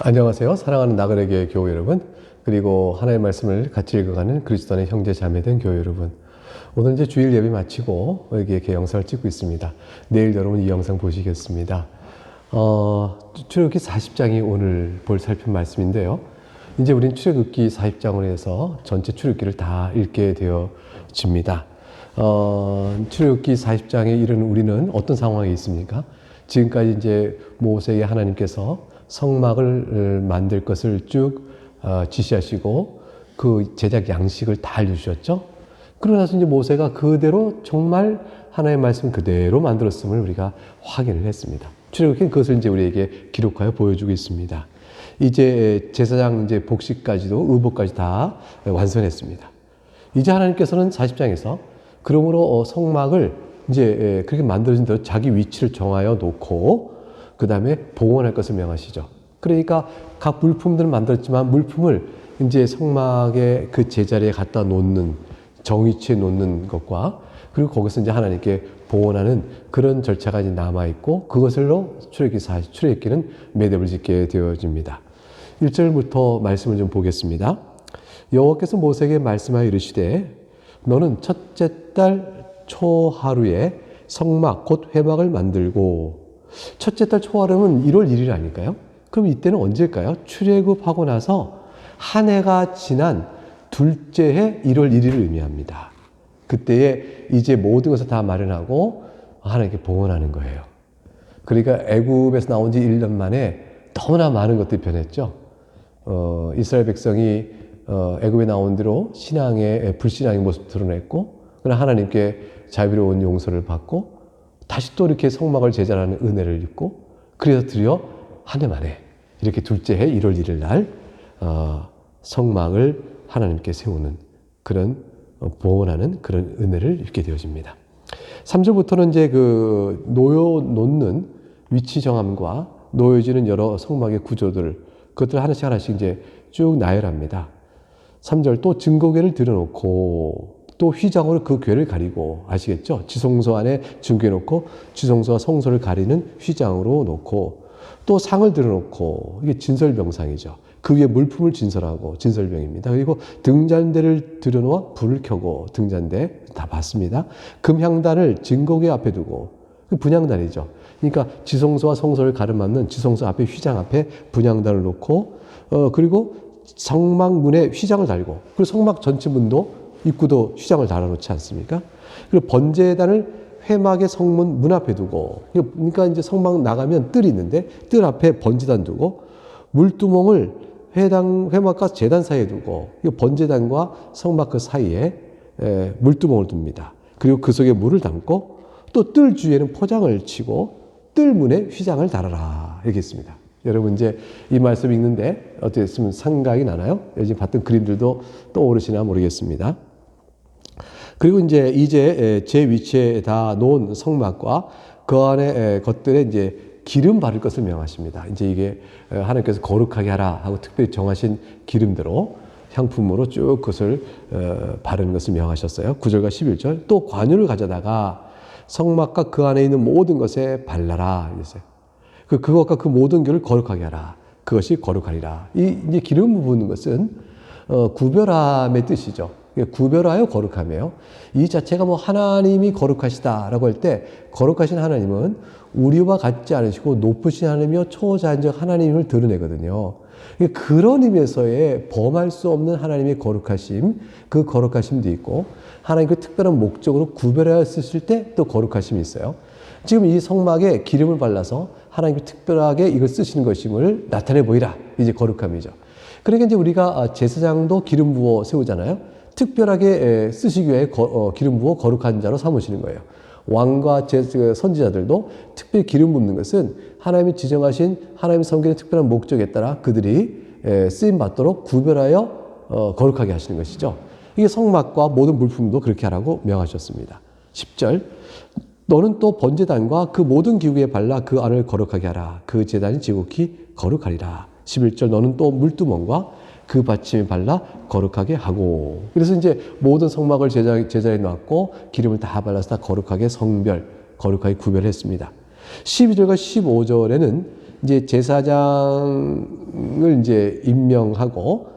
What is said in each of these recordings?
안녕하세요. 사랑하는 나그네교회 교회 여러분, 그리고 하나님의 말씀을 같이 읽어가는 그리스도 안의 형제 자매된 교회 여러분. 오늘 이제 주일 예배 마치고 이렇게 영상을 찍고 있습니다. 내일 여러분 이 영상 보시겠습니다. 출애굽기 40장이 오늘 살필 말씀인데요. 이제 우린 출애굽기 40장으로 해서 전체 출애굽기를 다 읽게 되어집니다. 출애굽기 40장에 이르는 우리는 어떤 상황에 있습니까? 지금까지 이제 모세에게 하나님께서 성막을 만들 것을 쭉 지시하시고 그 제작 양식을 다 알려주셨죠. 그러고 나서 이제 모세가 그대로 정말 하나님의 말씀 그대로 만들었음을 우리가 확인을 했습니다. 출애굽기는 그것을 이제 우리에게 기록하여 보여주고 있습니다. 이제 제사장 이제 복식까지도 의복까지 다 완성했습니다. 이제 하나님께서는 40장에서 그러므로 성막을 이제 그렇게 만들어진 대로 자기 위치를 정하여 놓고 그 다음에 봉헌할 것을 명하시죠. 그러니까 각 물품들을 만들었지만 물품을 이제 성막의 그 제자리에 갖다 놓는, 정위치에 놓는 것과 그리고 거기서 이제 하나님께 봉헌하는 그런 절차가 이제 남아있고 그것을로 출애굽기는 매듭을 짓게 되어집니다. 1절부터 말씀을 좀 보겠습니다. 여호와께서 모세에게 말씀하여 이르시되 너는 첫째 달 초하루에 성막 곧 회막을 만들고 첫째 달 초하루면 1월 1일 아닐까요? 그럼 이때는 언제일까요? 출애굽하고 나서 한 해가 지난 둘째 해 1월 1일을 의미합니다. 그때에 이제 모든 것을 다 마련하고 하나님께 봉헌하는 거예요. 그러니까 애굽에서 나온 지 1년 만에 너무나 많은 것들이 변했죠. 이스라엘 백성이 애굽에 나온 뒤로 불신앙의 모습을 드러냈고 그러나 하나님께 자비로운 용서를 받고 다시 또 이렇게 성막을 제자라는 은혜를 입고 그래서 드디어 한 해 만에 이렇게 둘째 해 1월 1일 날 성막을 하나님께 세우는 그런 봉헌하는 그런 은혜를 입게 되어집니다. 3절부터는 이제 그 놓는 위치 정함과 놓여지는 여러 성막의 구조들 그것들 하나씩 이제 쭉 나열합니다. 3절 또 증거궤를 들여놓고 또 휘장으로 그 궤를 가리고 아시겠죠? 지성소 안에 증거궤 놓고 지성소와 성소를 가리는 휘장으로 놓고 또 상을 들여놓고 이게 진설병상이죠. 그 위에 물품을 진설하고 진설병입니다. 그리고 등잔대를 들여놓아 불을 켜고 등잔대 다 봤습니다. 금향단을 증거궤 앞에 두고 분향단이죠. 그러니까 지성소와 성소를 가름맞는 지성소 앞에 휘장 앞에 분향단을 놓고 그리고 성막문에 휘장을 달고 그리고 성막 전체 문도 입구도 휘장을 달아놓지 않습니까? 그리고 번제단을 회막의 성문 문 앞에 두고 그러니까 이제 성막 나가면 뜰이 있는데 뜰 앞에 번제단 두고 물두멍을 회막과 제단 사이에 두고 번제단과 성막 그 사이에 물두멍을 둡니다. 그리고 그 속에 물을 담고 또 뜰 주위에는 포장을 치고 뜰 문에 휘장을 달아라 이렇게 있습니다. 여러분 이제 이 말씀 읽는데 어떻게 했으면 생각이 나나요? 요즘 봤던 그림들도 떠오르시나 모르겠습니다. 그리고 이제 제 위치에 다 놓은 성막과 그 안에 것들에 이제 기름 바를 것을 명하십니다. 이제 이게 하나님께서 거룩하게 하라 하고 특별히 정하신 기름대로 향품으로 쭉 그것을 바르는 것을 명하셨어요. 9절과 11절 또 관유를 가져다가 성막과 그 안에 있는 모든 것에 발라라 이랬어요. 그것과 그 모든 교를 거룩하게 하라. 그것이 거룩하리라. 이제 기름 부은 것은 구별함의 뜻이죠. 구별하여 거룩하며요. 이 자체가 뭐 하나님이 거룩하시다라고 할 때 거룩하신 하나님은 우리와 같지 않으시고 높으신 하나님이요 초자연적 하나님을 드러내거든요. 그런 의미에서의 범할 수 없는 하나님의 거룩하심, 그 거룩하심도 있고 하나님 그 특별한 목적으로 구별하여 쓰실 때 또 거룩하심이 있어요. 지금 이 성막에 기름을 발라서 하나님이 특별하게 이걸 쓰시는 것임을 나타내 보이라. 이제 거룩함이죠. 그러니까 이제 우리가 제사장도 기름 부어 세우잖아요. 특별하게 쓰시기 위해 기름 부어 거룩한 자로 삼으시는 거예요. 왕과 선지자들도 특별히 기름 붓는 것은 하나님이 지정하신 하나님의 섬기는 특별한 목적에 따라 그들이 쓰임 받도록 구별하여 거룩하게 하시는 것이죠. 이게 성막과 모든 물품도 그렇게 하라고 명하셨습니다. 10절 너는 또 번제단과 그 모든 기구에 발라 그 안을 거룩하게 하라. 그 제단이 지극히 거룩하리라. 11절 너는 또 물두멍과 그 받침에 발라 거룩하게 하고 그래서 이제 모든 성막을 제자리에 놨고 기름을 다 발라서 다 거룩하게 거룩하게 구별했습니다. 12절과 15절에는 이제 제사장을 이제 임명하고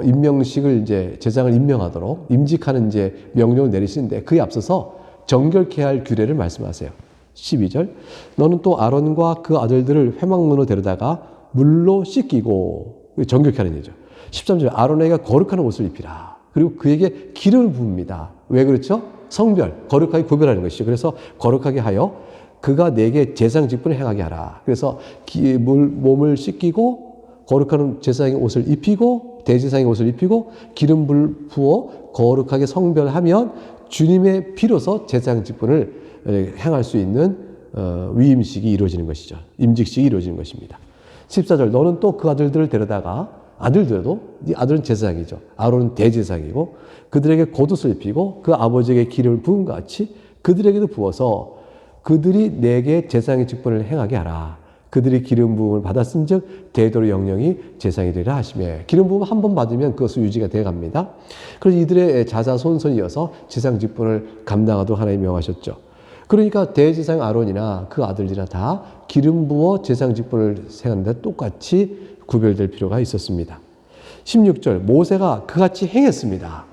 임명식을 이제 제사장을 임명하도록 임직하는 이제 명령을 내리시는데 그에 앞서서 정결케 할 규례를 말씀하세요. 12절 너는 또 아론과 그 아들들을 회막문으로 데려다가 물로 씻기고 정결케 하는 얘기죠. 13절 아론에게 거룩한 옷을 입히라. 그리고 그에게 기름을 부읍니다. 왜 그렇죠? 성별, 거룩하게 구별하는 것이죠. 그래서 거룩하게 하여 그가 내게 제사장 직분을 행하게 하라. 그래서 몸을 씻기고 거룩한 제사장의 옷을 입히고 대제사장의 옷을 입히고 기름 부어 거룩하게 성별하면 주님의 피로서 제사장 직분을 행할 수 있는 위임식이 이루어지는 것이죠. 임직식이 이루어지는 것입니다. 14절 너는 또 그 아들들을 데려다가 아들들도 이 아들은 제사장이죠. 아론은 대제사장이고 그들에게 겉옷을 입히고 그 아버지에게 기름을 부은 것 같이 그들에게도 부어서 그들이 내게 제사장의 직분을 행하게 하라. 그들이 기름 부음을 받았은즉 대대로 영영이 제사장이 되리라 하시매. 기름 부음 한 번 받으면 그것은 유지가 되어 갑니다. 그래서 이들의 자자손손 이어서 제사장 직분을 감당하도록 하나님이 명하셨죠. 그러니까 대제사장 아론이나 그 아들이나 다 기름 부어 제사장 직분을 행하는데 똑같이 구별될 필요가 있었습니다. 16절 모세가 그같이 행했습니다.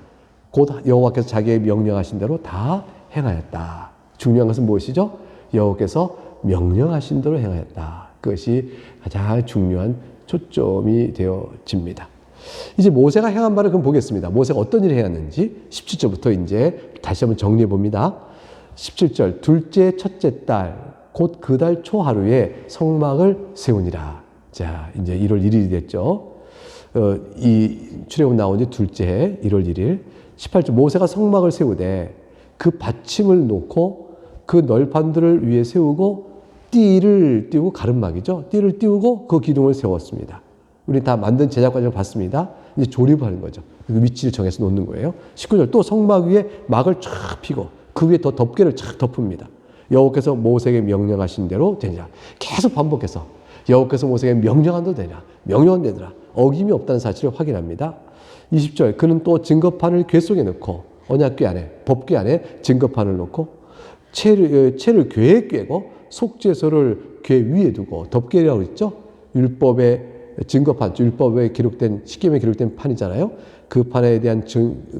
곧 여호와께서 자기의 명령하신 대로 다 행하였다. 중요한 것은 무엇이죠? 여호와께서 명령하신 대로 행하였다. 그것이 가장 중요한 초점이 되어집니다. 이제 모세가 행한 바를 그럼 보겠습니다. 모세가 어떤 일을 행했는지 17절부터 이제 다시 한번 정리해 봅니다. 17절 둘째 첫째 달 곧 그 달 초하루에 성막을 세우니라. 자, 이제 1월 1일이 됐죠. 이 출애굽 나온 지 둘째 해 1월 1일 18절 모세가 성막을 세우되 그 받침을 놓고 그 널판들을 위에 세우고 띠를 띄우고 가름막이죠. 띠를 띄우고 그 기둥을 세웠습니다. 우리 다 만든 제작 과정을 봤습니다. 이제 조립하는 거죠. 그 위치를 정해서 놓는 거예요. 19절 또 성막 위에 막을 쫙 피고 그 위에 더 덮개를 쫙 덮습니다. 여호와께서 모세에게 명령하신 대로 되니라. 계속 반복해서 여호와께서 모세에게 명령한 대로 되니라. 명령한 되더라. 어김이 없다는 사실을 확인합니다. 20절 그는 또 증거판을 궤 속에 넣고 언약궤 안에 법궤 안에 증거판을 놓고 채를 궤에 꿰고 속죄소를 궤 위에 두고 덮개라고 했죠. 율법의 증거판, 율법에 기록된 십계명에 기록된 판이잖아요. 그 판에 대한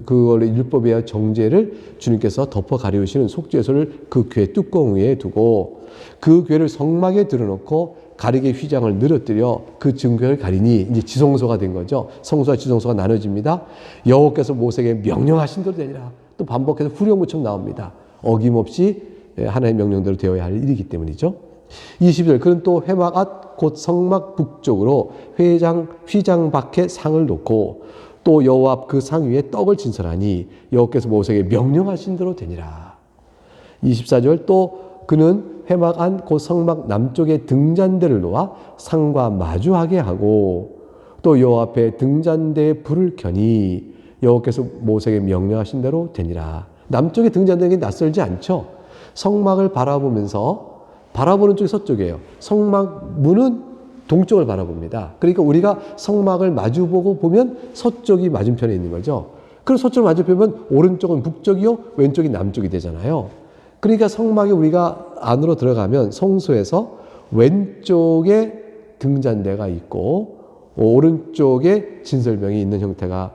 그걸 율법에 의한 정죄를 주님께서 덮어 가리우시는 속죄소를 그 궤 뚜껑 위에 두고 그 궤를 성막에 들어놓고 가리개 휘장을 늘어뜨려 그 증거를 가리니 이제 지성소가 된 거죠. 성소와 지성소가 나눠집니다. 여호와께서 모세에게 명령하신 대로 되니라. 또 반복해서 후렴구처럼 나옵니다. 어김없이 하나님의 명령대로 되어야 할 일이기 때문이죠. 20절 그는 또 회막 앞 곧 성막 북쪽으로 휘장 밖에 상을 놓고 또 여호와 앞 그 상 위에 떡을 진설하니 여호와께서 모세에게 명령하신 대로 되니라. 24절 또 그는 회막 안 곧 성막 남쪽에 등잔대를 놓아 상과 마주하게 하고 또 여호와 앞에 등잔대에 불을 켜니 여호와께서 모세에게 명령하신 대로 되니라. 남쪽에 등잔대는 게 낯설지 않죠. 성막을 바라보면서 바라보는 쪽이 서쪽이에요. 성막 문은 동쪽을 바라봅니다. 그러니까 우리가 성막을 마주보고 보면 서쪽이 맞은편에 있는 거죠. 그럼 서쪽을 마주보면 오른쪽은 북쪽이요, 왼쪽이 남쪽이 되잖아요. 그러니까 성막에 우리가 안으로 들어가면 성소에서 왼쪽에 등잔대가 있고 오른쪽에 진설병이 있는 형태가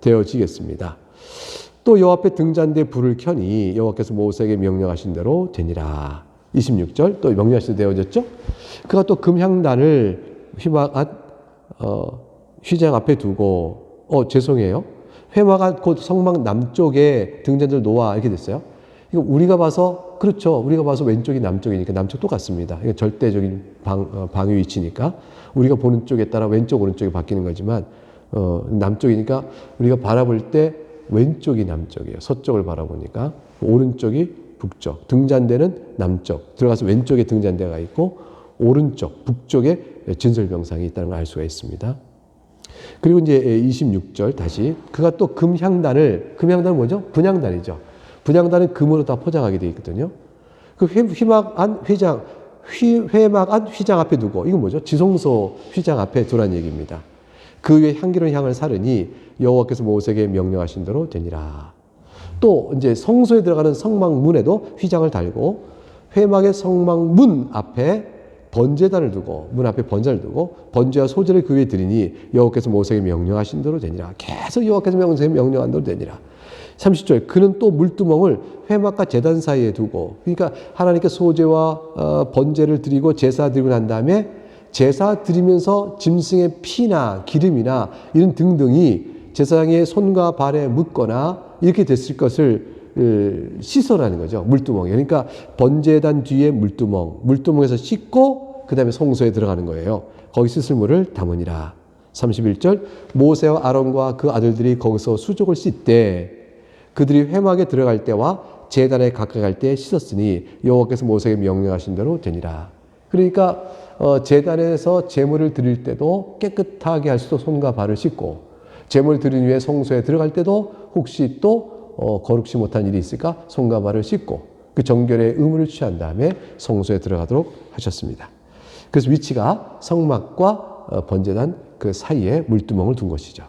되어지겠습니다. 또 여호와 앞에 등잔대에 불을 켜니 여호와께서 모세에게 명령하신 대로 되니라. 26절 또 명령하신 대로 되어졌죠. 그가 또 금향단을 휘장 앞에 두고 죄송해요. 회막 앞 곧 성막 남쪽에 등잔대를 놓아 이렇게 됐어요. 이거 우리가 봐서 그렇죠. 우리가 봐서 왼쪽이 남쪽이니까 남쪽 똑같습니다. 이거 절대적인 방위 위치니까 우리가 보는 쪽에 따라 왼쪽 오른쪽이 바뀌는 거지만 남쪽이니까 우리가 바라볼 때 왼쪽이 남쪽이에요. 서쪽을 바라보니까 오른쪽이 북쪽, 등잔대는 남쪽, 들어가서 왼쪽에 등잔대가 있고 오른쪽, 북쪽에 진설병상이 있다는 걸 알 수가 있습니다. 그리고 이제 26절 다시 그가 또 금향단은 뭐죠? 분향단이죠. 분향단은 금으로 다 포장하게 되어 있거든요. 그 회막 안 휘장 앞에 두고 이건 뭐죠? 지성소 휘장 앞에 두란 얘기입니다. 그 위에 향기로운 향을 사르니 여호와께서 모세에게 명령하신 대로 되니라. 또 이제 성소에 들어가는 성막 문에도 휘장을 달고 회막의 성막 문 앞에 번제단을 두고 문 앞에 번제를 두고 번제와 소제를 그 위에 드리니 여호와께서 모세에게 명령하신 대로 되니라. 계속 여호와께서 명령한 대로 되니라. 30절 그는 또 물두멍을 회막과 제단 사이에 두고 그러니까 하나님께 소제와 번제를 드리고 제사 드리고 난 다음에 제사 드리면서 짐승의 피나 기름이나 이런 등등이 제사장의 손과 발에 묻거나 이렇게 됐을 것을 씻어라는 거죠. 물두멍이. 그러니까 번제단 뒤에 물두멍에서 씻고 그 다음에 성소에 들어가는 거예요. 거기 씻을 물을 담으니라. 31절 모세와 아론과 그 아들들이 거기서 수족을 씻되 그들이 회막에 들어갈 때와 제단에 가까이 갈 때 씻었으니 여호와께서 모세에게 명령하신 대로 되니라. 그러니까 제단에서 제물을 드릴 때도 깨끗하게 할 수도 손과 발을 씻고 제물 드린 후에 성소에 들어갈 때도 혹시 또 거룩지 못한 일이 있을까 손과 발을 씻고 그 정결의 의무를 취한 다음에 성소에 들어가도록 하셨습니다. 그래서 위치가 성막과 번제단 그 사이에 물두멍을 둔 것이죠.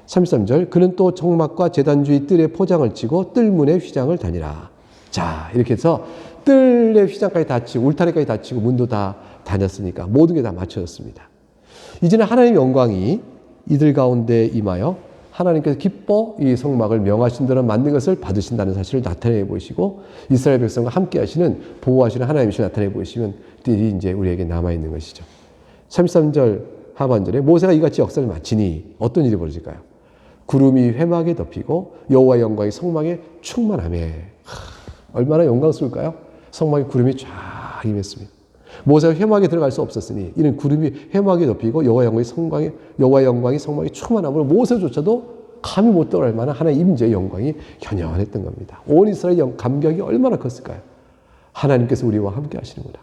33절 그는 또 성막과 제단 주위 뜰에 포장을 치고 뜰문에 휘장을 다니라. 자 이렇게 해서 뜰의 휘장까지 다 치고 울타리까지 다 치고 문도 다 다녔으니까 모든 게 다 맞춰졌습니다. 이제는 하나님의 영광이 이들 가운데 임하여 하나님께서 기뻐 이 성막을 명하신 대로 만든 것을 받으신다는 사실을 나타내 보이시고 이스라엘 백성과 함께 하시는 보호하시는 하나님이시를 나타내 보이시면 뜰이 이제 우리에게 남아있는 것이죠. 33절 하반절에 모세가 이같이 역사를 마치니 어떤 일이 벌어질까요? 구름이 회막에 덮이고 여호와의 영광이 성막에 충만하며 얼마나 영광스러울까요? 성막에 구름이 쫙 임했습니다. 모세가 회막에 들어갈 수 없었으니 이는 구름이 회막에 덮이고 여호와의 영광이 성막에 충만함으로 모세조차도 감히 못 들어갈 만한 하나님의 임재의 영광이 현현했던 겁니다. 온 이스라엘 감격이 얼마나 컸을까요? 하나님께서 우리와 함께 하시는구나.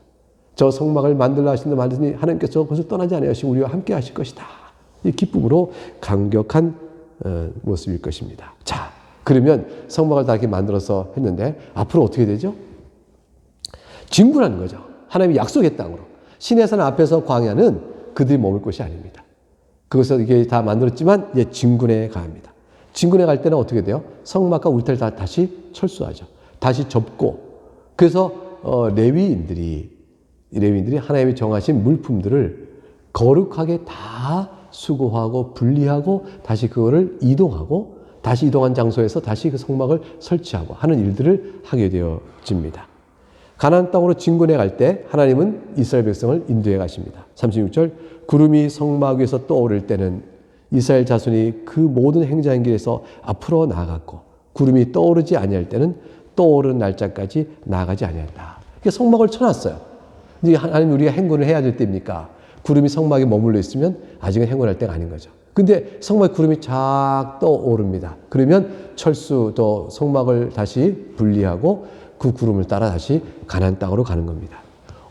저 성막을 만들라 하신다 말씀이 하나님께서 그것을 떠나지 아니하시고 우리와 함께 하실 것이다. 이 기쁨으로 감격한 모습일 것입니다. 자, 그러면 성막을 다 이렇게 만들어서 했는데 앞으로 어떻게 되죠? 진군하는 거죠. 하나님이 약속의 땅으로. 시내산 앞에서 광야는 그들이 머물 곳이 아닙니다. 그것을 이게 다 만들었지만 이제 진군에 가합니다. 진군에 갈 때는 어떻게 돼요? 성막과 울타리를 다 다시 철수하죠. 다시 접고 그래서 레위인들이 하나님이 정하신 물품들을 거룩하게 다 수거하고 분리하고 다시 그거를 이동하고 다시 이동한 장소에서 다시 그 성막을 설치하고 하는 일들을 하게 되어집니다. 가나안 땅으로 진군해 갈 때 하나님은 이스라엘 백성을 인도해 가십니다. 36절 구름이 성막 위에서 떠오를 때는 이스라엘 자손이 그 모든 행자의 길에서 앞으로 나아갔고 구름이 떠오르지 아니할 때는 떠오르는 날짜까지 나아가지 아니한다. 성막을 쳐놨어요. 이제 하나님 우리가 행군을 해야 될 때입니까? 구름이 성막에 머물러 있으면 아직은 행군할 때가 아닌 거죠. 근데 성막에 구름이 쫙 떠오릅니다. 그러면 또 성막을 다시 분리하고 그 구름을 따라 다시 가나안 땅으로 가는 겁니다.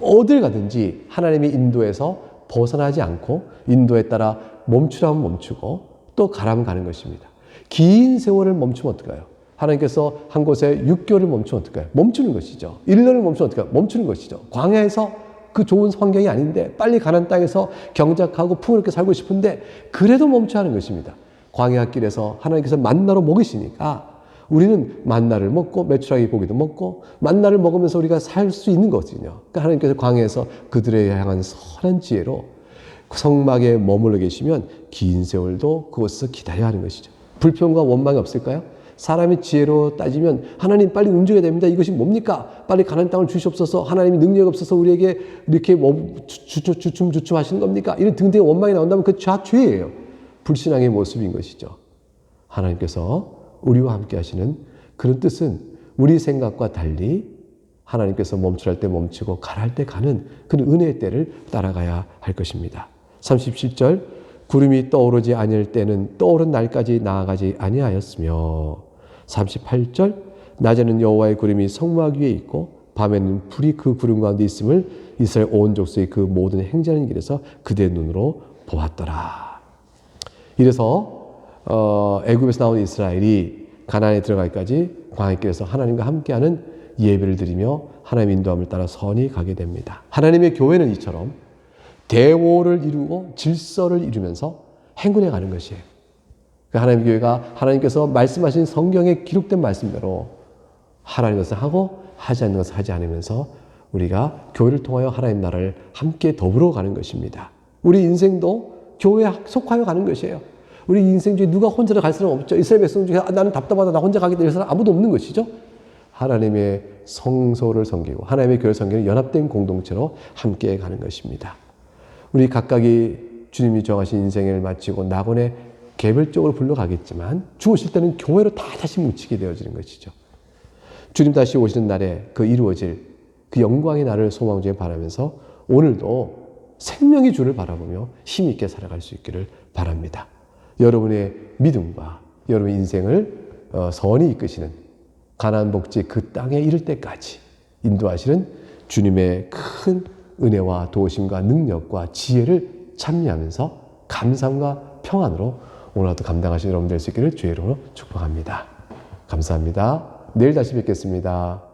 어딜 가든지 하나님의 인도에서 벗어나지 않고 인도에 따라 멈추라면 멈추고 또 가라면 가는 것입니다. 긴 세월을 멈추면 어떨까요? 하나님께서 한 곳에 6개월을 멈추면 어떨까요? 멈추는 것이죠. 1년을 멈추면 어떨까요? 멈추는 것이죠. 광야에서 그 좋은 환경이 아닌데 빨리 가나안 땅에서 경작하고 풍요롭게 살고 싶은데 그래도 멈춰야 하는 것입니다. 광야 길에서 하나님께서 만나로 먹이시니까 우리는 만나를 먹고 메추라기 고기도 먹고 만나를 먹으면서 우리가 살 수 있는 거거든요. 그러니까 하나님께서 광야에서 그들에 향한 선한 지혜로 성막에 머물러 계시면 긴 세월도 그곳에서 기다려야 하는 것이죠. 불평과 원망이 없을까요? 사람의 지혜로 따지면 하나님 빨리 움직여야 됩니다. 이것이 뭡니까? 빨리 가나안 땅을 주시옵소서. 하나님이 능력이 없어서 우리에게 이렇게 주춤 하시는 겁니까? 이런 등등의 원망이 나온다면 그 죄예요. 불신앙의 모습인 것이죠. 하나님께서 우리와 함께 하시는 그런 뜻은 우리 생각과 달리 하나님께서 멈추랄 때 멈추고 가랄 때 가는 그런 은혜의 때를 따라가야 할 것입니다. 37절 구름이 떠오르지 아니할 때는 떠오른 날까지 나아가지 아니하였으며 38절 낮에는 여호와의 구름이 성막 위에 있고 밤에는 불이 그 구름 가운데 있음을 이스라엘 온 족속의 그 모든 행자하는 길에서 그대 눈으로 보았더라. 이래서 애굽에서 나온 이스라엘이 가나안에 들어가기까지 광야길에서 하나님과 함께하는 예배를 드리며 하나님의 인도함을 따라 선히 가게 됩니다. 하나님의 교회는 이처럼 대오를 이루고 질서를 이루면서 행군해 가는 것이에요. 하나님의 교회가 하나님께서 말씀하신 성경에 기록된 말씀대로 하라는 것을 하고 하지 않는 것을 하지 않으면서 우리가 교회를 통하여 하나님 나라를 함께 더불어 가는 것입니다. 우리 인생도 교회에 속하여 가는 것이에요. 우리 인생 중에 누가 혼자 갈 사람 없죠. 이스라엘 백성 중에 나는 답답하다, 나 혼자 가겠다 이런 사람 아무도 없는 것이죠. 하나님의 성소를 섬기고 하나님의 교회를 섬기는 연합된 공동체로 함께 가는 것입니다. 우리 각각이 주님이 정하신 인생을 마치고 낙원에 개별적으로 불러가겠지만 죽으실 때는 교회로 다 다시 뭉치게 되어지는 것이죠. 주님 다시 오시는 날에 그 이루어질 그 영광의 날을 소망 중에 바라면서 오늘도 생명의 주를 바라보며 힘있게 살아갈 수 있기를 바랍니다. 여러분의 믿음과 여러분의 인생을 선히 이끄시는 가나안 복지 그 땅에 이를 때까지 인도하시는 주님의 큰 은혜와 도우심과 능력과 지혜를 찬미하면서 감사함과 평안으로 오늘도 감당하시는 여러분 될 수 있기를 주의 이름으로 축복합니다. 감사합니다. 내일 다시 뵙겠습니다.